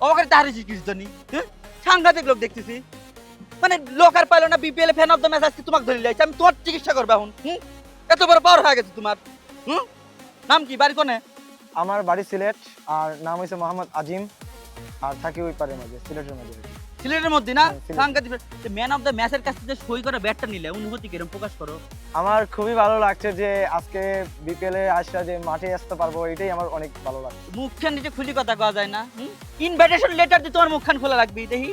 অবাকের তাহারিস কিছু জানি হ্যাঁ সাংঘাতিক লোক দেখতেছি মানে লোক আর পাইলো না BPL fan of the match আজকে তোমাকে ধরে লাইছে আমি তোমার চিকিৎসা করবো এখন এত বড় পাওয়ার হয়ে গেছে তোমার নাম কি বাড়ি কোনে আমার বাড়ি সিলেট আর নাম হইছে মোহাম্মদ আজিম আর থাকি ওই পারের মাঝে সিলেটের মাঝে সিলেটের মধ্যে না সিলেট। সাংঘাতিক ম্যান অফ দ্য ম্যাচের কাছে যে সই করে ব্যাটটা নিলে অনুভূতি কিরকম প্রকাশ করো আমার খুবই ভালো লাগছে যে আজকে বিকেলে আসা যে মাঠে আসতে পারবো এটাই আমার অনেক ভালো লাগছে মুখখান নিচে খুলি কথা কওয়া যায় না ইনভাইটেশন লেটার দিয়ে তোমার মুখখান খোলা রাখবি দেখি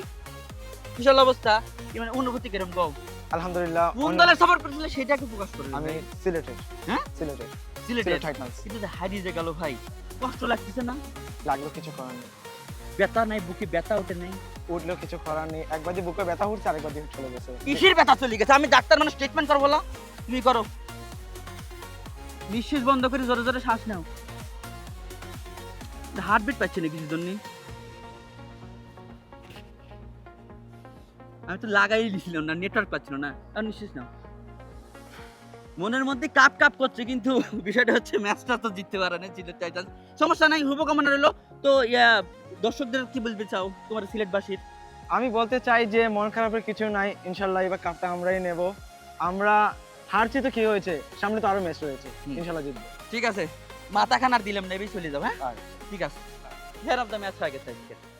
বিশাল অবস্থা কি মানে অনুভূতি কিরকম কও আলহামদুলিল্লাহ কোন দলের সাপোর্ট করছিলে সেটা একটু প্রকাশ করো আমি সিলেটের হ্যাঁ সিলেটের সিলেটের সিলেট টাইটান্স কিন্তু যে হারিয়ে যে গেল ভাই কষ্ট লাগতেছে না লাগলো কিছু করার নেই ব্যথা নাই বুকে ব্যথা ওঠে নাই উঠলেও কিছু করার নেই একবার দিয়ে বুকে ব্যথা উঠছে আরেকবার দিয়ে চলে গেছে কিসের ব্যথা চলে গেছে আমি ডাক্তার মানে স্টেটমেন্ট করবো না তুমি করো নিঃশ্বাস বন্ধ করে জোরে জোরে শ্বাস নাও হার্টবিট পাচ্ছি না কিছুর জন্য আমি তো লাগাই দিছিলাম না নেটওয়ার্ক পাচ্ছিল না আর নিঃশ্বাস নাও মনের মধ্যে কাপ কাপ করছে কিন্তু বিষয়টা হচ্ছে ম্যাচটা তো জিততে পারে না সিলেট টাইটান্স সমস্যা নাই শুভকামনা রইলো তো দর্শকদের কি বলতে চাও তোমার সিলেটবাসীর আমি বলতে চাই যে মন খারাপের কিছু নাই ইনশাল্লাহ এবার কাপটা আমরাই নেব আমরা হারছি তো কি হয়েছে সামনে তো আরো ম্যাচ রয়েছে ইনশাল্লাহ জিতবো ঠিক আছে মাথা খানার দিলাম নেবেই চলে যাও হ্যাঁ আর ঠিক আছে হেয়ার অফ দ্য ম্যাচ হয়ে গেছে